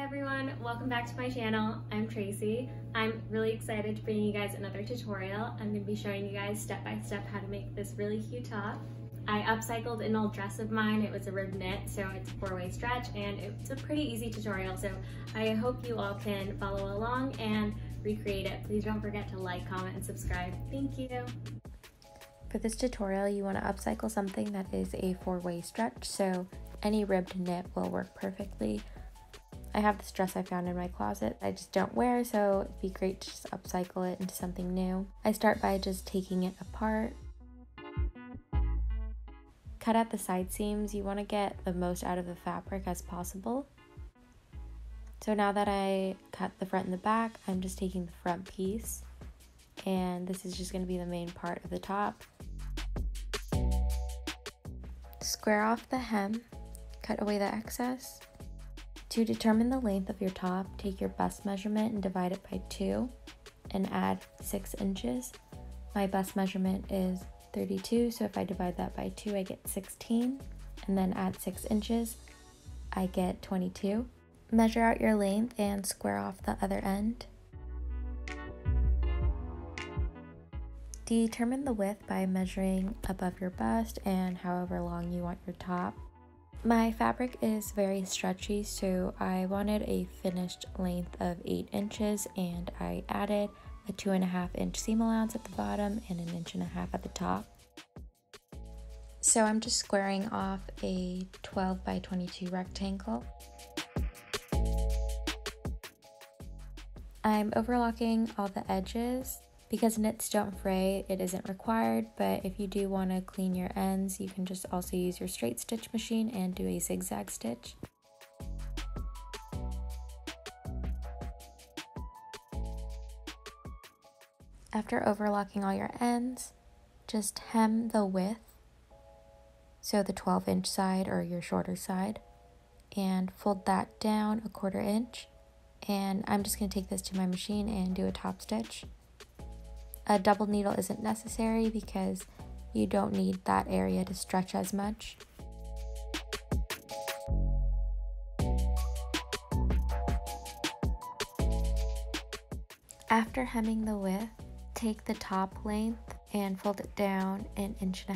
everyone, welcome back to my channel. I'm Tracy. I'm really excited to bring you guys another tutorial. I'm going to be showing you guys step by step how to make this really cute top. I upcycled an old dress of mine. It was a rib knit, so it's a 4-way stretch, and it's a pretty easy tutorial, so I hope you all can follow along and recreate it. Please don't forget to like, comment, and subscribe. Thank you. For this tutorial, you want to upcycle something that is a 4-way stretch, so any ribbed knit will work perfectly. I have this dress I found in my closet I just don't wear, so it'd be great to just upcycle it into something new. I start by just taking it apart. Cut at the side seams. You want to get the most out of the fabric as possible. So now that I cut the front and the back, I'm just taking the front piece, and this is just going to be the main part of the top. Square off the hem, cut away the excess. To determine the length of your top, take your bust measurement and divide it by 2 and add 6 inches. My bust measurement is 32, so if I divide that by 2, I get 16, and then add 6 inches, I get 22. Measure out your length and square off the other end. Determine the width by measuring above your bust and however long you want your top. My fabric is very stretchy, so I wanted a finished length of 8 inches, and I added a 2.5 inch seam allowance at the bottom and 1.5 inches at the top. So I'm just squaring off a 12 by 22 rectangle. I'm overlocking all the edges. Because knits don't fray, it isn't required, but if you do want to clean your ends, you can just also use your straight stitch machine and do a zigzag stitch. After overlocking all your ends, just hem the width, so the 12-inch side or your shorter side, and fold that down a 1/4 inch, and I'm just going to take this to my machine and do a top stitch. A double needle isn't necessary because you don't need that area to stretch as much. After hemming the width, take the top length and fold it down 1.5 inches,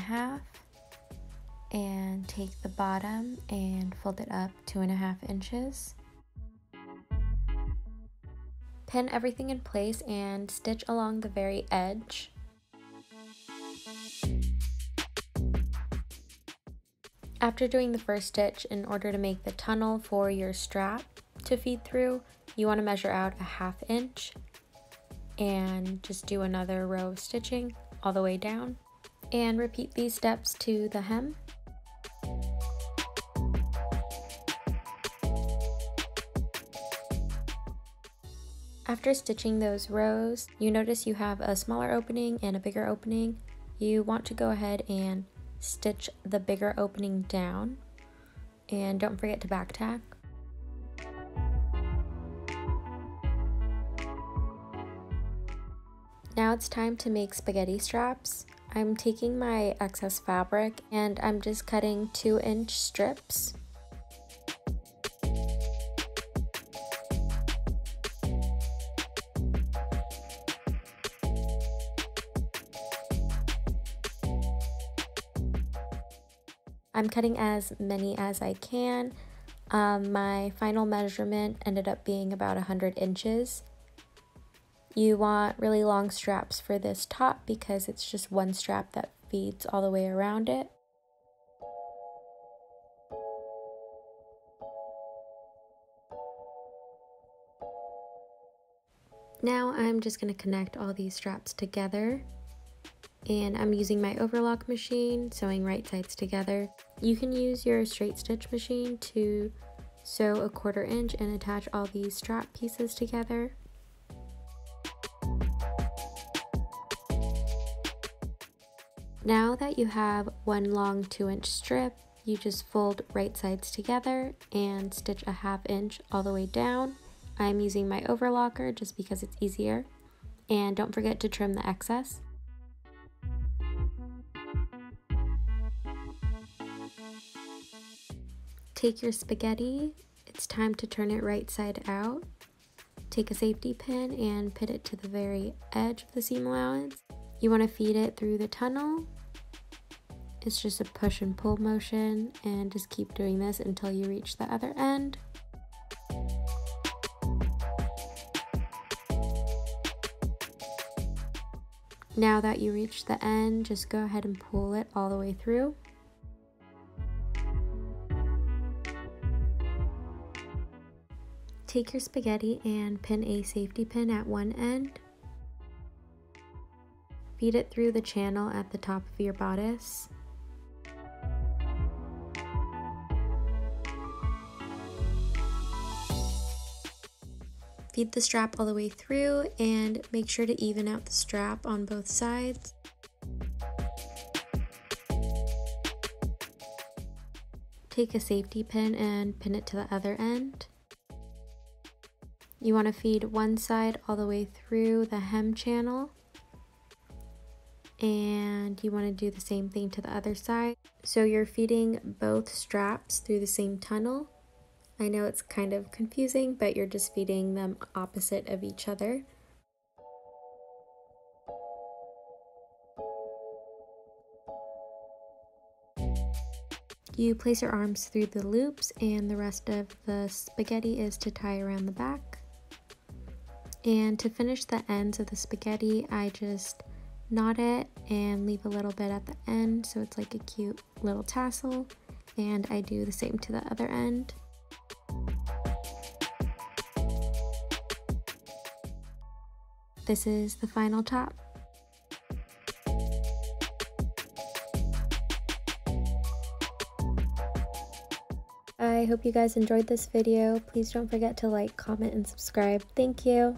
and take the bottom and fold it up 2.5 inches. Pin everything in place and stitch along the very edge. After doing the first stitch, in order to make the tunnel for your strap to feed through, you want to measure out a 1/2 inch and just do another row of stitching all the way down, and repeat these steps to the hem. After stitching those rows, you notice you have a smaller opening and a bigger opening. You want to go ahead and stitch the bigger opening down, and don't forget to back tack. Now it's time to make spaghetti straps. I'm taking my excess fabric and I'm just cutting 2-inch strips. I'm cutting as many as I can. My final measurement ended up being about 100 inches. You want really long straps for this top because it's just one strap that feeds all the way around it. Now I'm just going to connect all these straps together. And I'm using my overlock machine, sewing right sides together. You can use your straight stitch machine to sew a 1/4 inch and attach all these strap pieces together. Now that you have one long 2-inch strip, you just fold right sides together and stitch a 1/2 inch all the way down. I'm using my overlocker just because it's easier. And don't forget to trim the excess. Take your spaghetti it's time to turn it right side out. Take a safety pin and pin it to the very edge of the seam allowance. You want to feed it through the tunnel. It's just a push and pull motion, and just keep doing this until you reach the other end. Now that you reach the end, just go ahead and pull it all the way through. Take your spaghetti and pin a safety pin at one end. Feed it through the channel at the top of your bodice. Feed the strap all the way through and make sure to even out the strap on both sides. Take a safety pin and pin it to the other end. You want to feed one side all the way through the hem channel, and you want to do the same thing to the other side. So you're feeding both straps through the same tunnel. I know it's kind of confusing, but you're just feeding them opposite of each other. You place your arms through the loops, and the rest of the spaghetti is to tie around the back. And to finish the ends of the spaghetti, I just knot it and leave a little bit at the end so it's like a cute little tassel, and I do the same to the other end. This is the final top. I hope you guys enjoyed this video. Please don't forget to like, comment, and subscribe. Thank you.